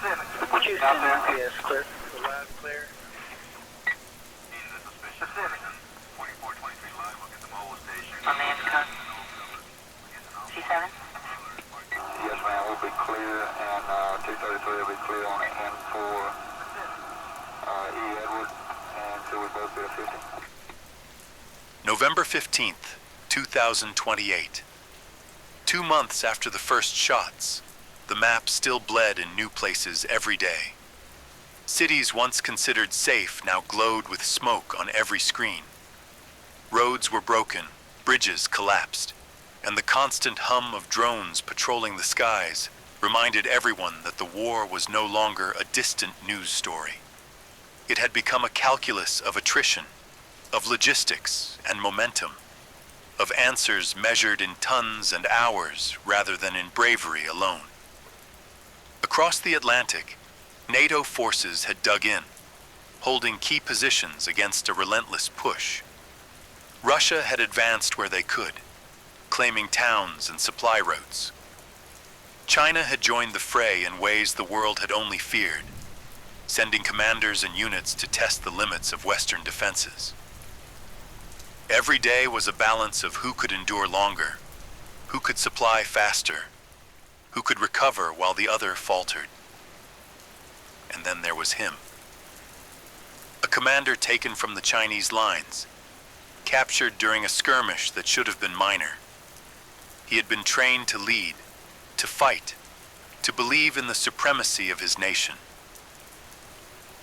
Houston, yes, clear. Loud and clear. On the intercom. C7? Yes, ma'am, we'll be clear, and 233 will be clear on the N4 E. Edward, and so we both be at 50. November 15th, 2028. 2 months after the first shots, the map still bled in new places every day. Cities once considered safe now glowed with smoke on every screen. Roads were broken, bridges collapsed, and the constant hum of drones patrolling the skies reminded everyone that the war was no longer a distant news story. It had become a calculus of attrition, of logistics and momentum, of answers measured in tons and hours rather than in bravery alone. Across the Atlantic, NATO forces had dug in, holding key positions against a relentless push. Russia had advanced where they could, claiming towns and supply routes. China had joined the fray in ways the world had only feared, sending commanders and units to test the limits of Western defenses. Every day was a balance of who could endure longer, who could supply faster, who could recover while the other faltered. And then there was him. A commander taken from the Chinese lines, captured during a skirmish that should have been minor. He had been trained to lead, to fight, to believe in the supremacy of his nation.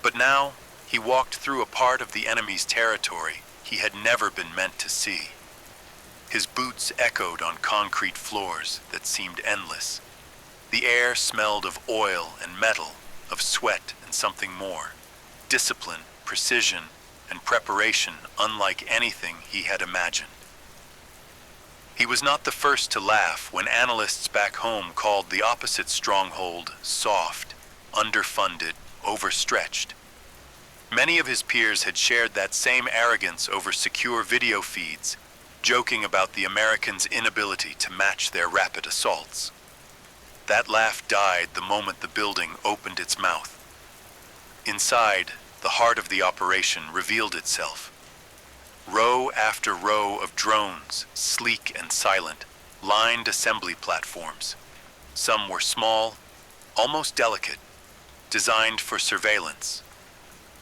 But now, he walked through a part of the enemy's territory he had never been meant to see. His boots echoed on concrete floors that seemed endless. The air smelled of oil and metal, of sweat and something more. Discipline, precision, and preparation unlike anything he had imagined. He was not the first to laugh when analysts back home called the opposite stronghold soft, underfunded, overstretched. Many of his peers had shared that same arrogance over secure video feeds, joking about the Americans' inability to match their rapid assaults. That laugh died the moment the building opened its mouth. Inside, the heart of the operation revealed itself. Row after row of drones, sleek and silent, lined assembly platforms. Some were small, almost delicate, designed for surveillance.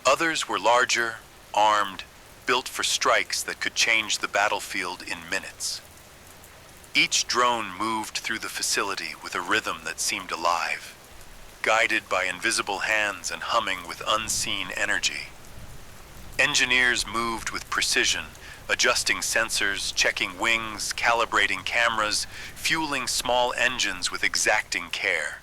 Others were larger, armed, built for strikes that could change the battlefield in minutes. Each drone moved through the facility with a rhythm that seemed alive, guided by invisible hands and humming with unseen energy. Engineers moved with precision, adjusting sensors, checking wings, calibrating cameras, fueling small engines with exacting care.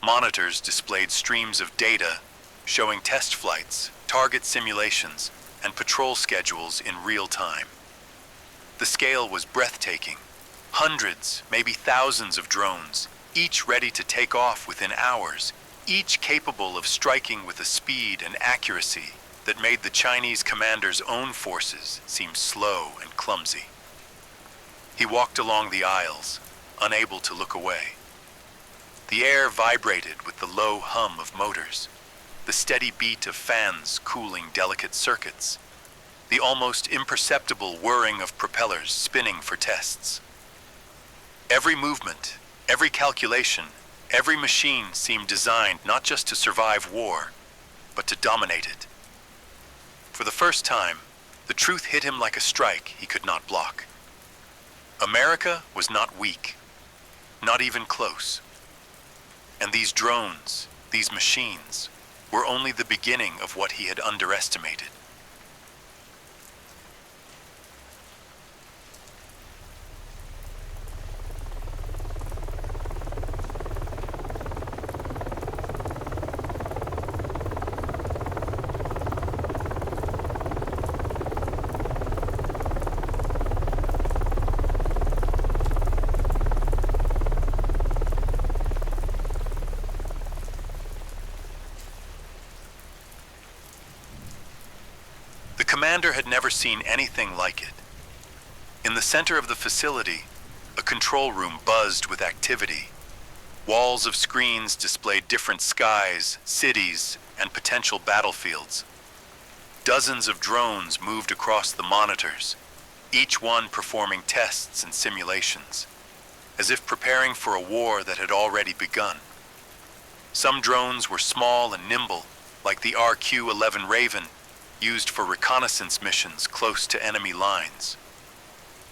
Monitors displayed streams of data, showing test flights, target simulations, and patrol schedules in real time. The scale was breathtaking. Hundreds, maybe thousands of drones, each ready to take off within hours, each capable of striking with a speed and accuracy that made the Chinese commander's own forces seem slow and clumsy. He walked along the aisles, unable to look away. The air vibrated with the low hum of motors, the steady beat of fans cooling delicate circuits, the almost imperceptible whirring of propellers spinning for tests. Every movement, every calculation, every machine seemed designed not just to survive war, but to dominate it. For the first time, the truth hit him like a strike he could not block. America was not weak, not even close. And these drones, these machines, were only the beginning of what he had underestimated. The commander had never seen anything like it. In the center of the facility, a control room buzzed with activity. Walls of screens displayed different skies, cities, and potential battlefields. Dozens of drones moved across the monitors, each one performing tests and simulations, as if preparing for a war that had already begun. Some drones were small and nimble, like the RQ-11 Raven, used for reconnaissance missions close to enemy lines.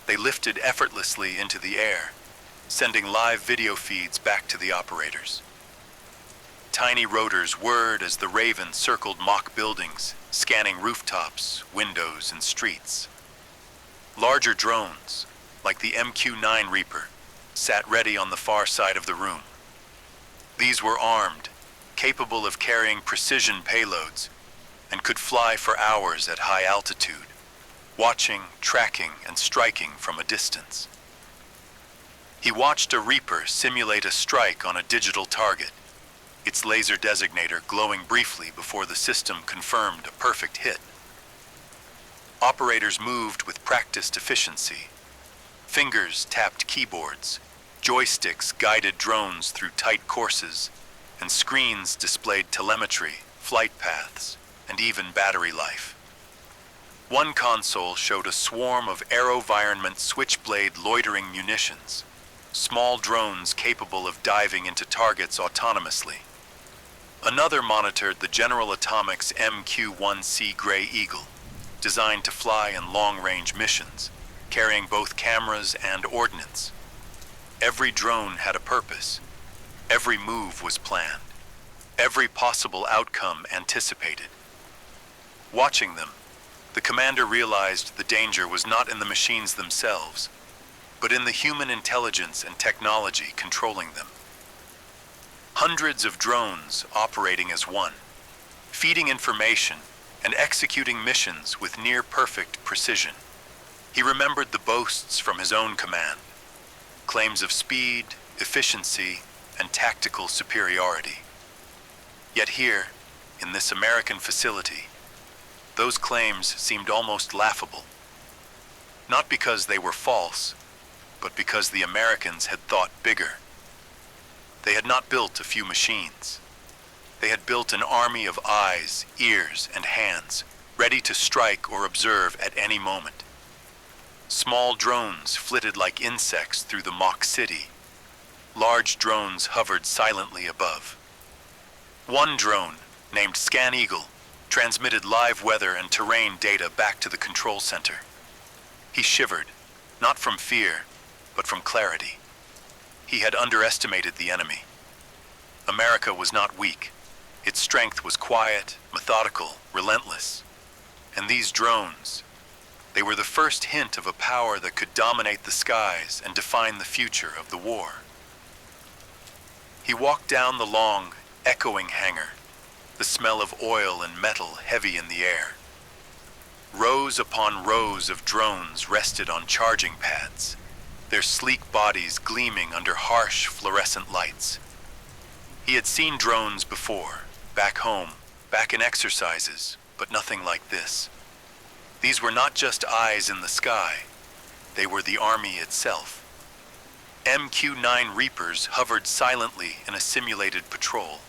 They lifted effortlessly into the air, sending live video feeds back to the operators. Tiny rotors whirred as the Raven circled mock buildings, scanning rooftops, windows, and streets. Larger drones, like the MQ-9 Reaper, sat ready on the far side of the room. These were armed, capable of carrying precision payloads, and could fly for hours at high altitude, watching, tracking, and striking from a distance. He watched a Reaper simulate a strike on a digital target, its laser designator glowing briefly before the system confirmed a perfect hit. Operators moved with practiced efficiency. Fingers tapped keyboards, joysticks guided drones through tight courses, and screens displayed telemetry, flight paths, and even battery life. One console showed a swarm of AeroVironment Switchblade loitering munitions, small drones capable of diving into targets autonomously. Another monitored the General Atomics MQ-1C Gray Eagle, designed to fly in long-range missions, carrying both cameras and ordnance. Every drone had a purpose. Every move was planned. Every possible outcome anticipated. Watching them, the commander realized the danger was not in the machines themselves, but in the human intelligence and technology controlling them. Hundreds of drones operating as one, feeding information and executing missions with near-perfect precision. He remembered the boasts from his own command, claims of speed, efficiency, and tactical superiority. Yet here, in this American facility, those claims seemed almost laughable. Not because they were false, but because the Americans had thought bigger. They had not built a few machines. They had built an army of eyes, ears, and hands, ready to strike or observe at any moment. Small drones flitted like insects through the mock city. Large drones hovered silently above. One drone, named Scan Eagle, transmitted live weather and terrain data back to the control center. He shivered, not from fear, but from clarity. He had underestimated the enemy. America was not weak. Its strength was quiet, methodical, relentless. And these drones, they were the first hint of a power that could dominate the skies and define the future of the war. He walked down the long, echoing hangar, the smell of oil and metal heavy in the air. Rows upon rows of drones rested on charging pads, their sleek bodies gleaming under harsh fluorescent lights. He had seen drones before, back home, back in exercises, but nothing like this. These were not just eyes in the sky, they were the army itself. MQ-9 Reapers hovered silently in a simulated patrol,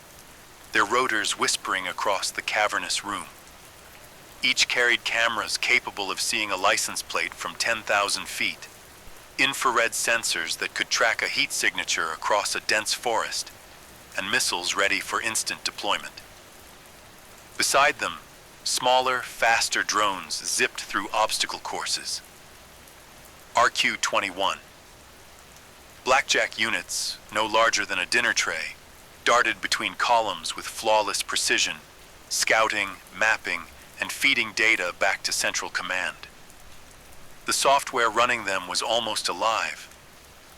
their rotors whispering across the cavernous room. Each carried cameras capable of seeing a license plate from 10,000 feet, infrared sensors that could track a heat signature across a dense forest, and missiles ready for instant deployment. Beside them, smaller, faster drones zipped through obstacle courses. RQ-21. Blackjack units, no larger than a dinner tray, darted between columns with flawless precision, scouting, mapping, and feeding data back to Central Command. The software running them was almost alive,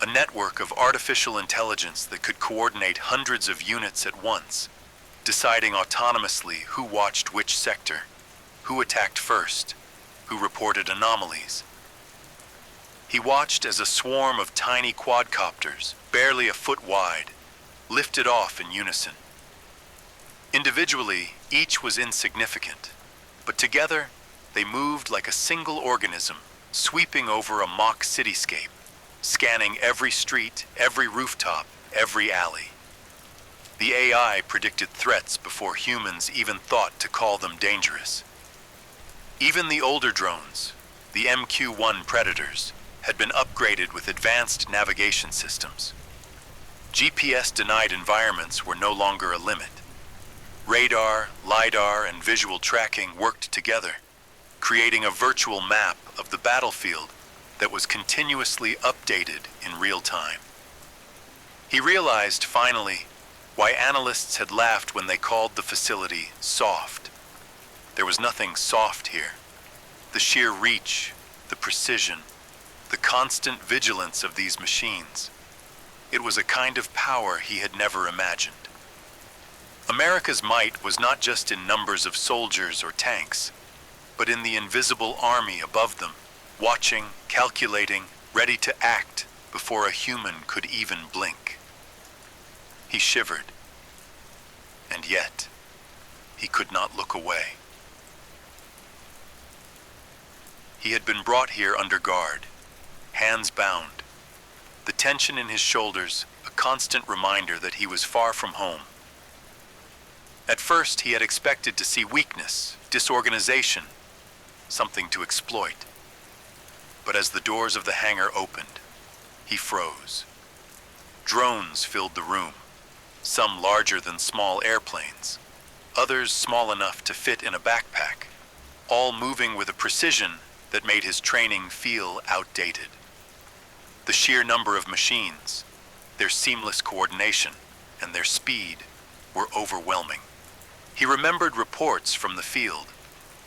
a network of artificial intelligence that could coordinate hundreds of units at once, deciding autonomously who watched which sector, who attacked first, who reported anomalies. He watched as a swarm of tiny quadcopters, barely a foot wide, lifted off in unison. Individually, each was insignificant, but together, they moved like a single organism, sweeping over a mock cityscape, scanning every street, every rooftop, every alley. The AI predicted threats before humans even thought to call them dangerous. Even the older drones, the MQ-1 Predators, had been upgraded with advanced navigation systems. GPS-denied environments were no longer a limit. Radar, LiDAR, and visual tracking worked together, creating a virtual map of the battlefield that was continuously updated in real time. He realized, finally, why analysts had laughed when they called the facility soft. There was nothing soft here. The sheer reach, the precision, the constant vigilance of these machines. It was a kind of power he had never imagined. America's might was not just in numbers of soldiers or tanks, but in the invisible army above them, watching, calculating, ready to act before a human could even blink. He shivered, and yet he could not look away. He had been brought here under guard, hands bound, the tension in his shoulders a constant reminder that he was far from home. At first, he had expected to see weakness, disorganization, something to exploit. But as the doors of the hangar opened, he froze. Drones filled the room, some larger than small airplanes, others small enough to fit in a backpack, all moving with a precision that made his training feel outdated. The sheer number of machines, their seamless coordination, and their speed were overwhelming. He remembered reports from the field,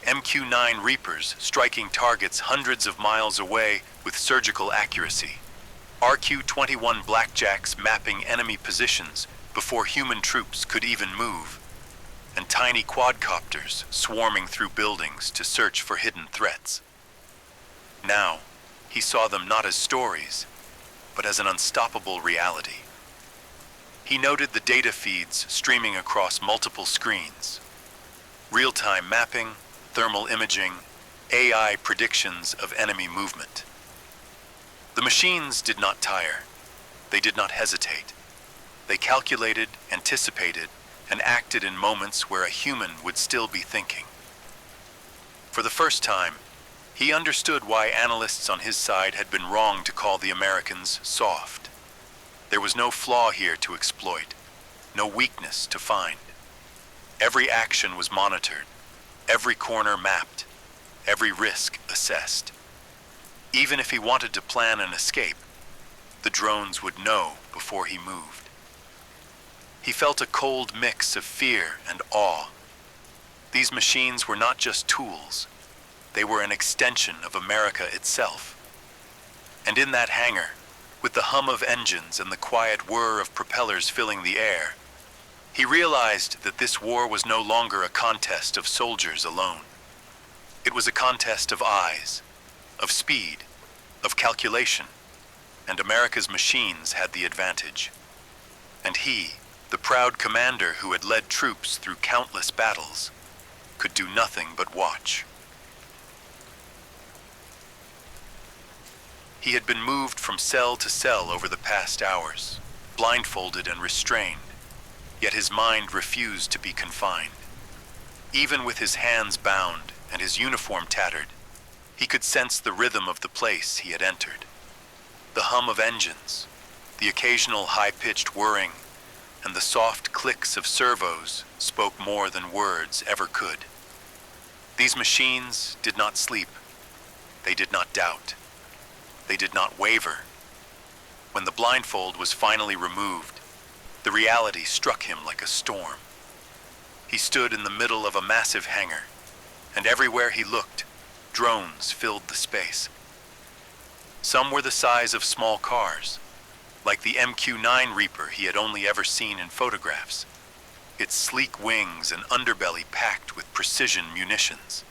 MQ-9 Reapers striking targets hundreds of miles away with surgical accuracy, RQ-21 Blackjacks mapping enemy positions before human troops could even move, and tiny quadcopters swarming through buildings to search for hidden threats. Now, he saw them not as stories, but as an unstoppable reality. He noted the data feeds streaming across multiple screens. Real-time mapping, thermal imaging, AI predictions of enemy movement. The machines did not tire. They did not hesitate. They calculated, anticipated, and acted in moments where a human would still be thinking. For the first time, he understood why analysts on his side had been wrong to call the Americans soft. There was no flaw here to exploit, no weakness to find. Every action was monitored, every corner mapped, every risk assessed. Even if he wanted to plan an escape, the drones would know before he moved. He felt a cold mix of fear and awe. These machines were not just tools. They were an extension of America itself. And in that hangar, with the hum of engines and the quiet whir of propellers filling the air, he realized that this war was no longer a contest of soldiers alone. It was a contest of eyes, of speed, of calculation, and America's machines had the advantage. And he, the proud commander who had led troops through countless battles, could do nothing but watch. He had been moved from cell to cell over the past hours, blindfolded and restrained, yet his mind refused to be confined. Even with his hands bound and his uniform tattered, he could sense the rhythm of the place he had entered. The hum of engines, the occasional high-pitched whirring, and the soft clicks of servos spoke more than words ever could. These machines did not sleep. They did not doubt. They did not waver. When the blindfold was finally removed, the reality struck him like a storm. He stood in the middle of a massive hangar, and everywhere he looked, drones filled the space. Some were the size of small cars, like the MQ-9 Reaper he had only ever seen in photographs, its sleek wings and underbelly packed with precision munitions.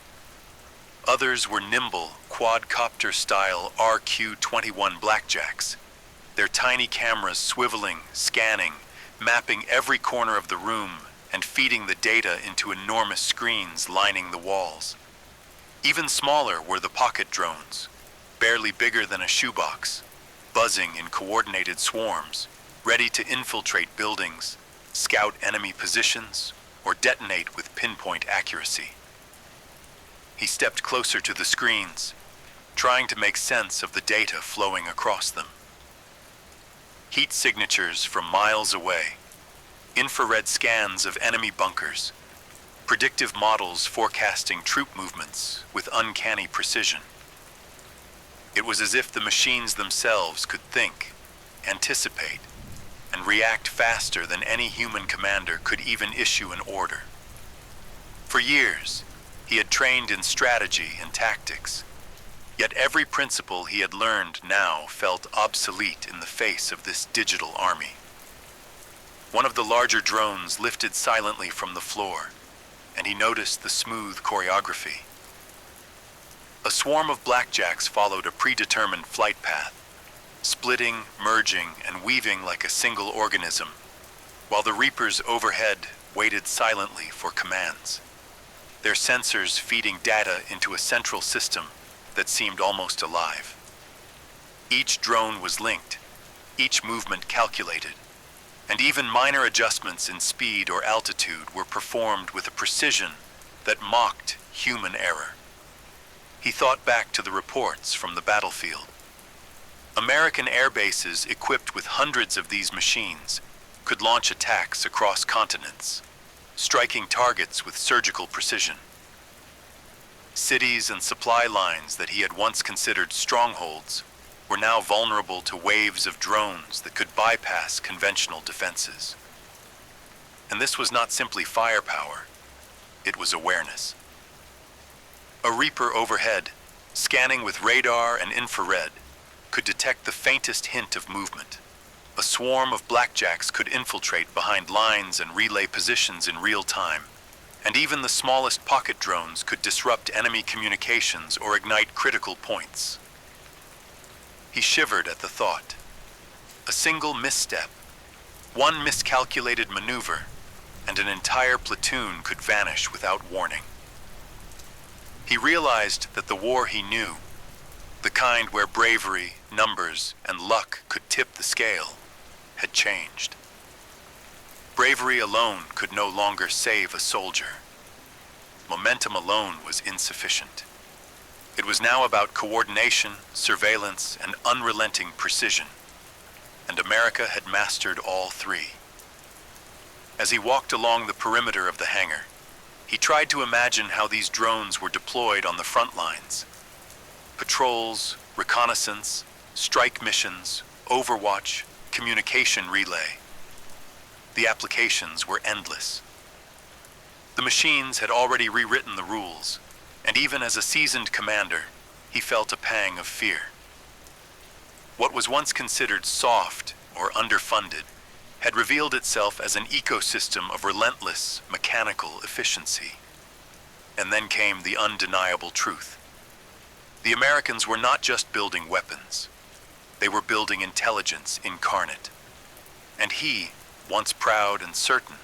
Others were nimble, quadcopter-style RQ-21 Blackjacks, their tiny cameras swiveling, scanning, mapping every corner of the room and feeding the data into enormous screens lining the walls. Even smaller were the pocket drones, barely bigger than a shoebox, buzzing in coordinated swarms, ready to infiltrate buildings, scout enemy positions, or detonate with pinpoint accuracy. He stepped closer to the screens, trying to make sense of the data flowing across them. Heat signatures from miles away, infrared scans of enemy bunkers, predictive models forecasting troop movements with uncanny precision. It was as if the machines themselves could think, anticipate, and react faster than any human commander could even issue an order. For years, he had trained in strategy and tactics, yet every principle he had learned now felt obsolete in the face of this digital army. One of the larger drones lifted silently from the floor, and he noticed the smooth choreography. A swarm of blackjacks followed a predetermined flight path, splitting, merging, and weaving like a single organism, while the reapers overhead waited silently for commands, their sensors feeding data into a central system that seemed almost alive. Each drone was linked, each movement calculated, and even minor adjustments in speed or altitude were performed with a precision that mocked human error. He thought back to the reports from the battlefield. American air bases equipped with hundreds of these machines could launch attacks across continents, striking targets with surgical precision. Cities and supply lines that he had once considered strongholds were now vulnerable to waves of drones that could bypass conventional defenses. And this was not simply firepower, it was awareness. A Reaper overhead, scanning with radar and infrared, could detect the faintest hint of movement. A swarm of blackjacks could infiltrate behind lines and relay positions in real time, and even the smallest pocket drones could disrupt enemy communications or ignite critical points. He shivered at the thought. A single misstep, one miscalculated maneuver, and an entire platoon could vanish without warning. He realized that the war he knew, the kind where bravery, numbers, and luck could tip the scale, had changed. Bravery alone could no longer save a soldier. Momentum alone was insufficient. It was now about coordination, surveillance, and unrelenting precision, and America had mastered all three. As he walked along the perimeter of the hangar, he tried to imagine how these drones were deployed on the front lines. Patrols, reconnaissance, strike missions, overwatch, communication relay. The applications were endless. The machines had already rewritten the rules, and even as a seasoned commander, he felt a pang of fear. What was once considered soft or underfunded had revealed itself as an ecosystem of relentless mechanical efficiency. And then came the undeniable truth. The Americans were not just building weapons. They were building intelligence incarnate. And he, once proud and certain,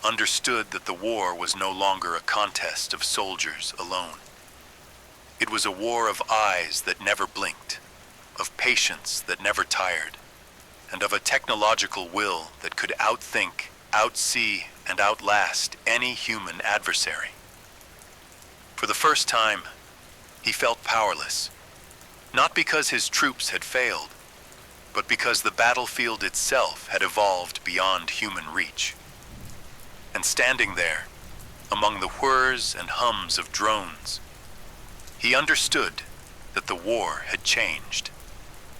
understood that the war was no longer a contest of soldiers alone. It was a war of eyes that never blinked, of patience that never tired, and of a technological will that could outthink, outsee, and outlast any human adversary. For the first time, he felt powerless, not because his troops had failed, but because the battlefield itself had evolved beyond human reach. And standing there, among the whirs and hums of drones, he understood that the war had changed,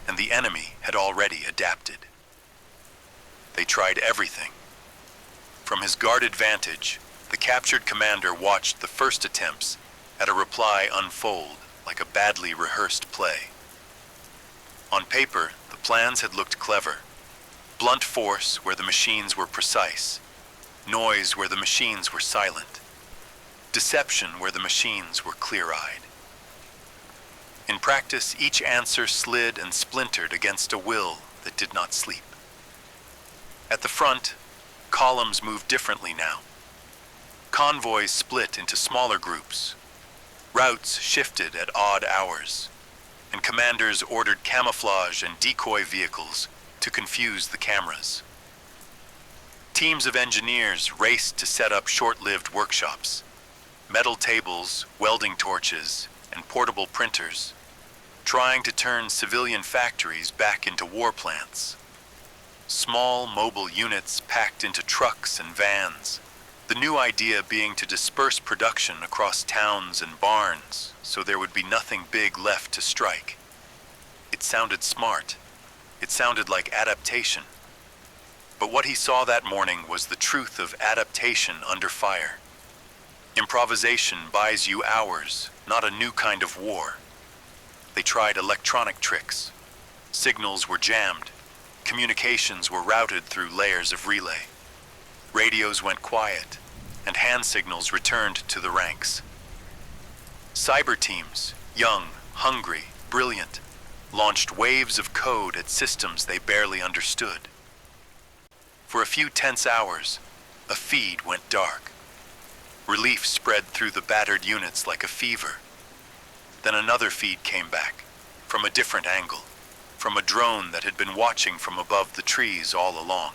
and the enemy had already adapted. They tried everything. From his guarded vantage, the captured commander watched the first attempts at a reply unfold like a badly rehearsed play. On paper, the plans had looked clever. Blunt force where the machines were precise, noise where the machines were silent, deception where the machines were clear-eyed. In practice, each answer slid and splintered against a will that did not sleep. At the front, columns moved differently now. Convoys split into smaller groups. Routes shifted at odd hours, and commanders ordered camouflage and decoy vehicles to confuse the cameras. Teams of engineers raced to set up short-lived workshops. Metal tables, welding torches, and portable printers, trying to turn civilian factories back into war plants. Small mobile units packed into trucks and vans, the new idea being to disperse production across towns and barns so there would be nothing big left to strike. It sounded smart. It sounded like adaptation. But what he saw that morning was the truth of adaptation under fire. Improvisation buys you hours, not a new kind of war. They tried electronic tricks. Signals were jammed. Communications were routed through layers of relay. Radios went quiet, and hand signals returned to the ranks. Cyber teams, young, hungry, brilliant, launched waves of code at systems they barely understood. For a few tense hours, a feed went dark. Relief spread through the battered units like a fever. Then another feed came back, from a different angle, from a drone that had been watching from above the trees all along.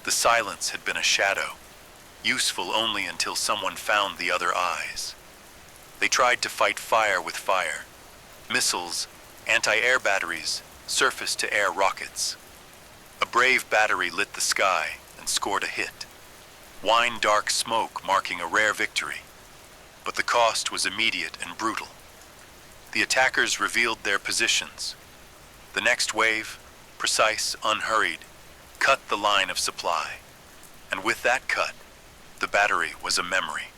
The silence had been a shadow, useful only until someone found the other eyes. They tried to fight fire with fire. Missiles, anti-air batteries, surface-to-air rockets. A brave battery lit the sky and scored a hit. Wine-dark smoke marking a rare victory. But the cost was immediate and brutal. The attackers revealed their positions. The next wave, precise, unhurried, cut the line of supply. And with that cut, the battery was a memory.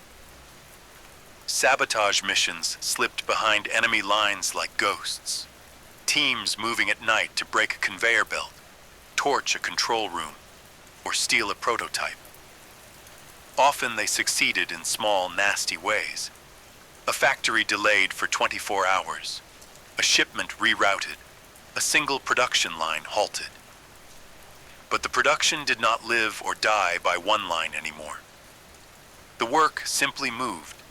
Sabotage missions slipped behind enemy lines like ghosts. Teams moving at night to break a conveyor belt, torch a control room, or steal a prototype. Often they succeeded in small, nasty ways. A factory delayed for 24 hours. A shipment rerouted. A single production line halted. But the production did not live or die by one line anymore. The work simply moved,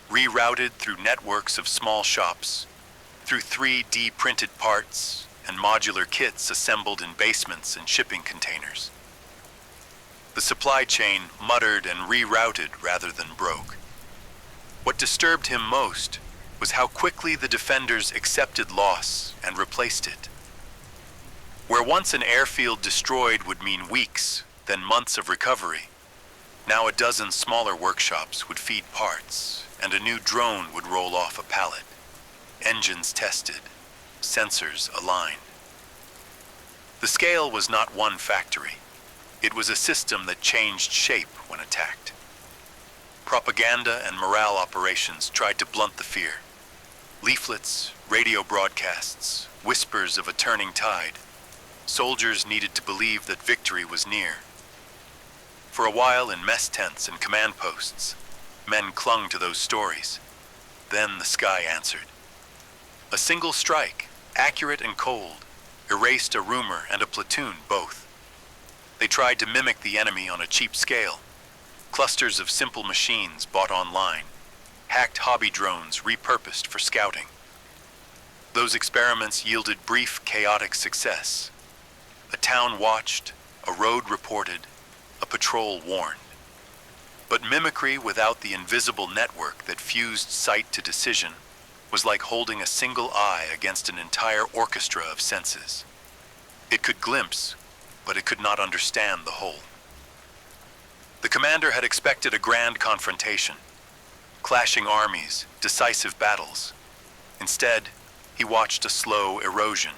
rerouted through networks of small shops, through 3D printed parts and modular kits assembled in basements and shipping containers. The supply chain muttered and rerouted rather than broke. What disturbed him most was how quickly the defenders accepted loss and replaced it. Where once an airfield destroyed would mean weeks, then months of recovery, now a dozen smaller workshops would feed parts, and a new drone would roll off a pallet. Engines tested, sensors aligned. The scale was not one factory. It was a system that changed shape when attacked. Propaganda and morale operations tried to blunt the fear. Leaflets, radio broadcasts, whispers of a turning tide. Soldiers needed to believe that victory was near. For a while in mess tents and command posts, men clung to those stories. Then the sky answered. A single strike, accurate and cold, erased a rumor and a platoon both. They tried to mimic the enemy on a cheap scale. Clusters of simple machines bought online, hacked hobby drones repurposed for scouting. Those experiments yielded brief, chaotic success. A town watched, a road reported, a patrol warned. But mimicry without the invisible network that fused sight to decision was like holding a single eye against an entire orchestra of senses. It could glimpse, but it could not understand the whole. The commander had expected a grand confrontation, clashing armies, decisive battles. Instead, he watched a slow erosion.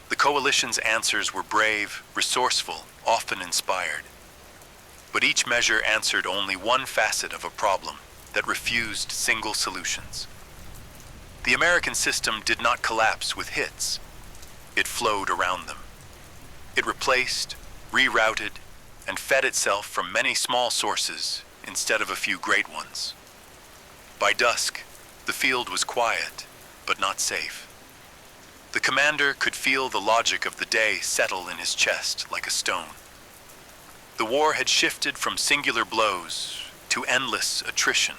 The coalition's answers were brave, resourceful, often inspired. But each measure answered only one facet of a problem that refused single solutions. The American system did not collapse with hits. It flowed around them. It replaced, rerouted, and fed itself from many small sources instead of a few great ones. By dusk, the field was quiet, but not safe. The commander could feel the logic of the day settle in his chest like a stone. The war had shifted from singular blows to endless attrition.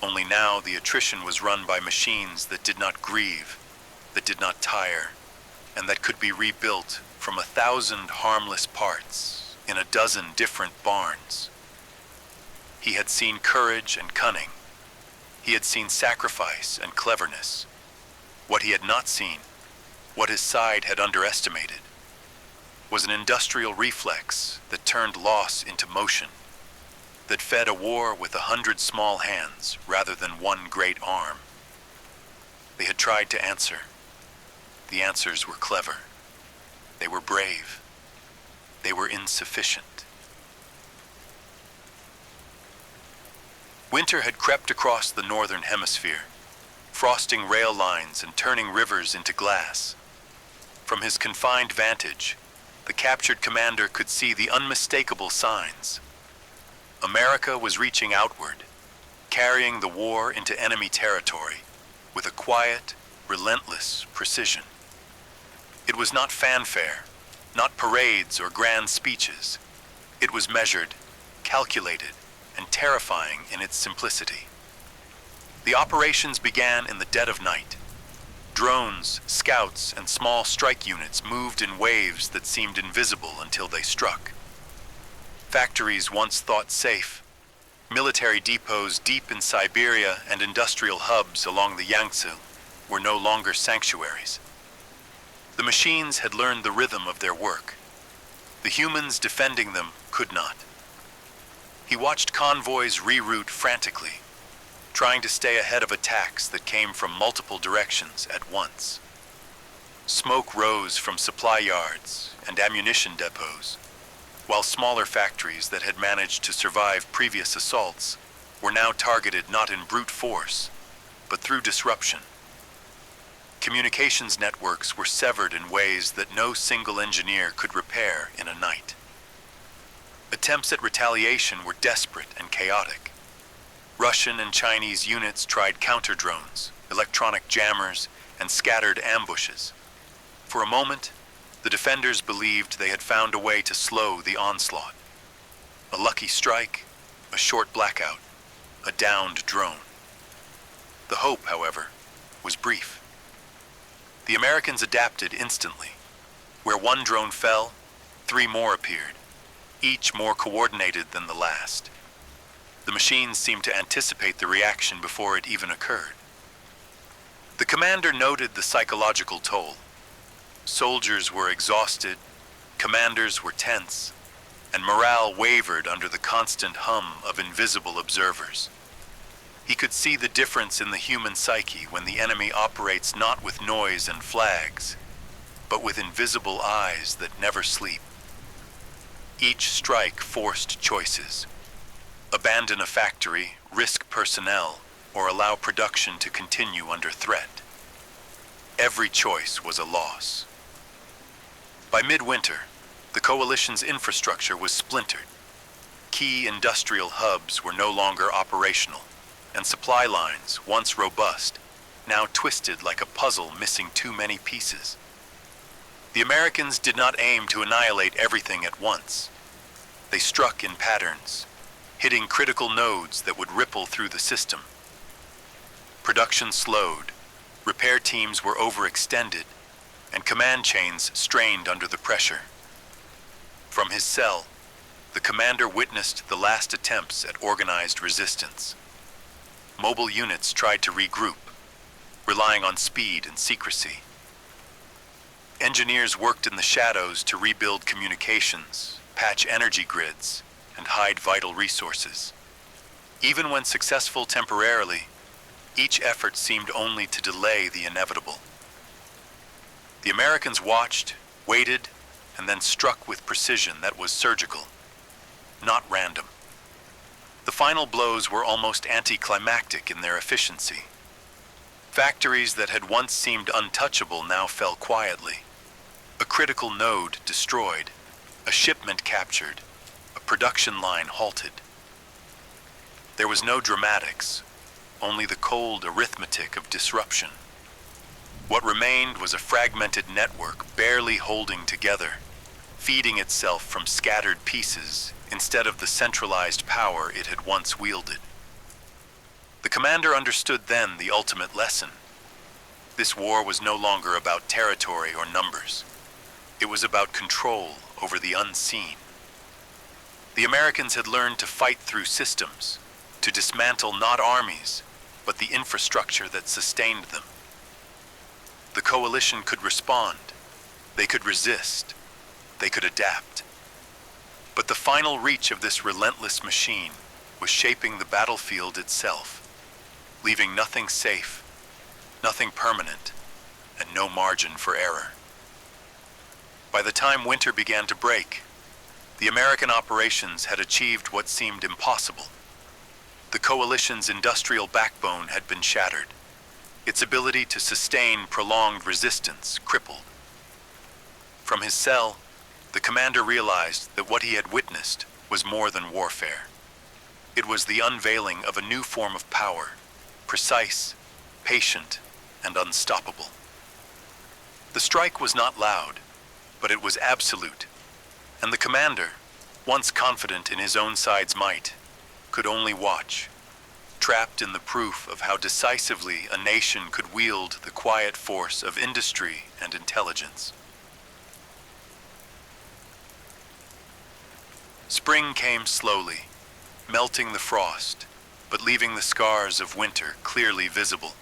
Only now the attrition was run by machines that did not grieve, that did not tire, and that could be rebuilt from 1,000 harmless parts in a dozen different barns. He had seen courage and cunning. He had seen sacrifice and cleverness. What he had not seen, what his side had underestimated, was an industrial reflex that turned loss into motion, that fed a war with 100 small hands rather than one great arm. They had tried to answer. The answers were clever. They were brave. They were insufficient. Winter had crept across the northern hemisphere, frosting rail lines and turning rivers into glass. From his confined vantage, the captured commander could see the unmistakable signs. America was reaching outward, carrying the war into enemy territory with a quiet, relentless precision. It was not fanfare, not parades or grand speeches. It was measured, calculated, and terrifying in its simplicity. The operations began in the dead of night. Drones, scouts, and small strike units moved in waves that seemed invisible until they struck. Factories once thought safe, military depots deep in Siberia, and industrial hubs along the Yangtze were no longer sanctuaries. The machines had learned the rhythm of their work. The humans defending them could not. He watched convoys reroute frantically, trying to stay ahead of attacks that came from multiple directions at once. Smoke rose from supply yards and ammunition depots, while smaller factories that had managed to survive previous assaults were now targeted not in brute force, but through disruption. Communications networks were severed in ways that no single engineer could repair in a night. Attempts at retaliation were desperate and chaotic. Russian and Chinese units tried counter-drones, electronic jammers, and scattered ambushes. For a moment, the defenders believed they had found a way to slow the onslaught. A lucky strike, a short blackout, a downed drone. The hope, however, was brief. The Americans adapted instantly. Where one drone fell, 3 more appeared, each more coordinated than the last. The machines seemed to anticipate the reaction before it even occurred. The commander noted the psychological toll. Soldiers were exhausted, commanders were tense, and morale wavered under the constant hum of invisible observers. He could see the difference in the human psyche when the enemy operates not with noise and flags, but with invisible eyes that never sleep. Each strike forced choices. Abandon a factory, risk personnel, or allow production to continue under threat. Every choice was a loss. By midwinter, the coalition's infrastructure was splintered. Key industrial hubs were no longer operational, and supply lines, once robust, now twisted like a puzzle missing too many pieces. The Americans did not aim to annihilate everything at once. They struck in patterns, hitting critical nodes that would ripple through the system. Production slowed, repair teams were overextended, and command chains strained under the pressure. From his cell, the commander witnessed the last attempts at organized resistance. Mobile units tried to regroup, relying on speed and secrecy. Engineers worked in the shadows to rebuild communications, patch energy grids, and hide vital resources. Even when successful temporarily, each effort seemed only to delay the inevitable. The Americans watched, waited, and then struck with precision that was surgical, not random. The final blows were almost anticlimactic in their efficiency. Factories that had once seemed untouchable now fell quietly. A critical node destroyed, a shipment captured, a production line halted. There was no dramatics, only the cold arithmetic of disruption. What remained was a fragmented network barely holding together, feeding itself from scattered pieces instead of the centralized power it had once wielded. The commander understood then the ultimate lesson. This war was no longer about territory or numbers. It was about control over the unseen. The Americans had learned to fight through systems, to dismantle not armies, but the infrastructure that sustained them. The coalition could respond, they could resist, they could adapt. But the final reach of this relentless machine was shaping the battlefield itself, leaving nothing safe, nothing permanent, and no margin for error. By the time winter began to break, the American operations had achieved what seemed impossible. The coalition's industrial backbone had been shattered, its ability to sustain prolonged resistance crippled. From his cell, the commander realized that what he had witnessed was more than warfare. It was the unveiling of a new form of power, precise, patient, and unstoppable. The strike was not loud, but it was absolute, and the commander, once confident in his own side's might, could only watch, trapped in the proof of how decisively a nation could wield the quiet force of industry and intelligence. Spring came slowly, melting the frost, but leaving the scars of winter clearly visible.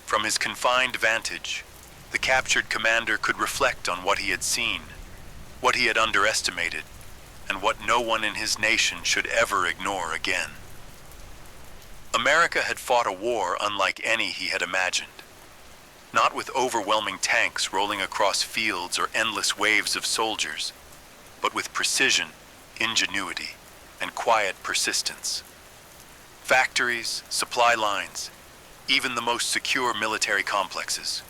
From his confined vantage, the captured commander could reflect on what he had seen, what he had underestimated, and what no one in his nation should ever ignore again. America had fought a war unlike any he had imagined. Not with overwhelming tanks rolling across fields or endless waves of soldiers, but with precision, ingenuity, and quiet persistence. Factories, supply lines, even the most secure military complexes,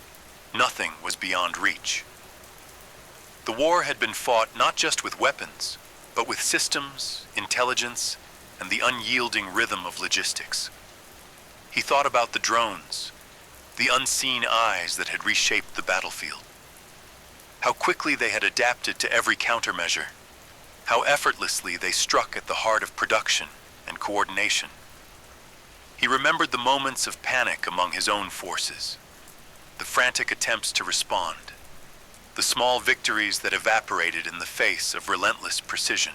nothing was beyond reach. The war had been fought not just with weapons, but with systems, intelligence, and the unyielding rhythm of logistics. He thought about the drones, the unseen eyes that had reshaped the battlefield. How quickly they had adapted to every countermeasure, how effortlessly they struck at the heart of production and coordination. He remembered the moments of panic among his own forces, the frantic attempts to respond, the small victories that evaporated in the face of relentless precision.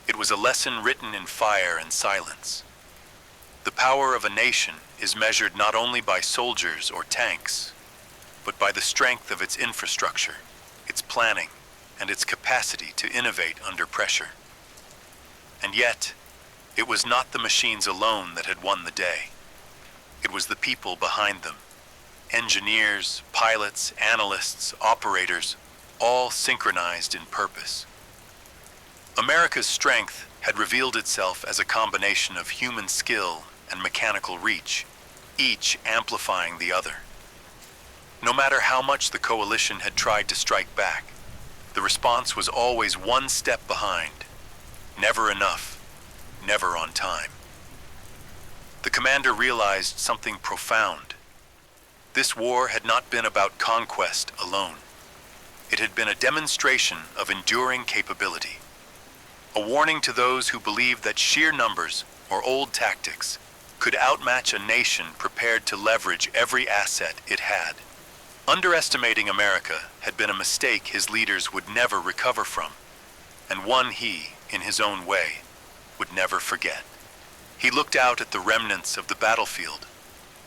It was a lesson written in fire and silence. The power of a nation is measured not only by soldiers or tanks, but by the strength of its infrastructure, its planning, and its capacity to innovate under pressure. And yet, it was not the machines alone that had won the day. It was the people behind them. Engineers, pilots, analysts, operators, all synchronized in purpose. America's strength had revealed itself as a combination of human skill and mechanical reach, each amplifying the other. No matter how much the coalition had tried to strike back, the response was always one step behind. Never enough, never on time. The commander realized something profound. This war had not been about conquest alone. It had been a demonstration of enduring capability. A warning to those who believed that sheer numbers or old tactics could outmatch a nation prepared to leverage every asset it had. Underestimating America had been a mistake his leaders would never recover from, and one he, in his own way, would never forget. He looked out at the remnants of the battlefield,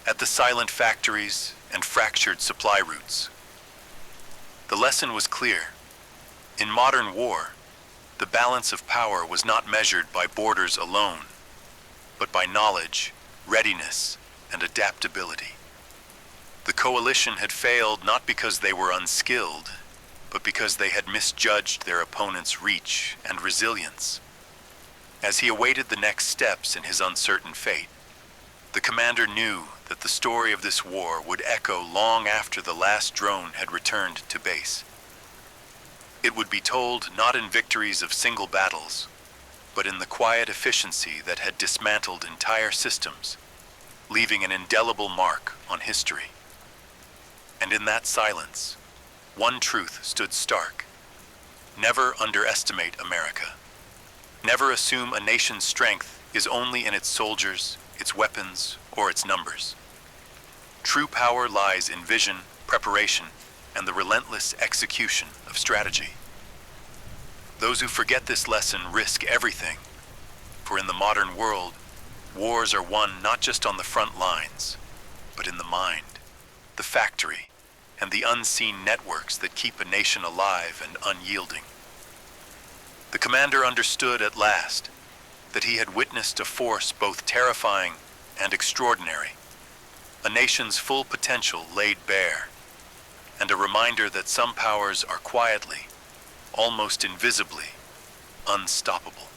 at the silent factories and fractured supply routes. The lesson was clear. In modern war, the balance of power was not measured by borders alone, but by knowledge, readiness, and adaptability. The coalition had failed not because they were unskilled, but because they had misjudged their opponent's reach and resilience. As he awaited the next steps in his uncertain fate, the commander knew that the story of this war would echo long after the last drone had returned to base. It would be told not in victories of single battles, but in the quiet efficiency that had dismantled entire systems, leaving an indelible mark on history. And in that silence, one truth stood stark. Never underestimate America. Never assume a nation's strength is only in its soldiers, its weapons, or its numbers. True power lies in vision, preparation, and the relentless execution of strategy. Those who forget this lesson risk everything, for in the modern world, wars are won not just on the front lines, but in the mind, the factory, and the unseen networks that keep a nation alive and unyielding. The commander understood at last that he had witnessed a force both terrifying and extraordinary, a nation's full potential laid bare, and a reminder that some powers are quietly, almost invisibly, unstoppable.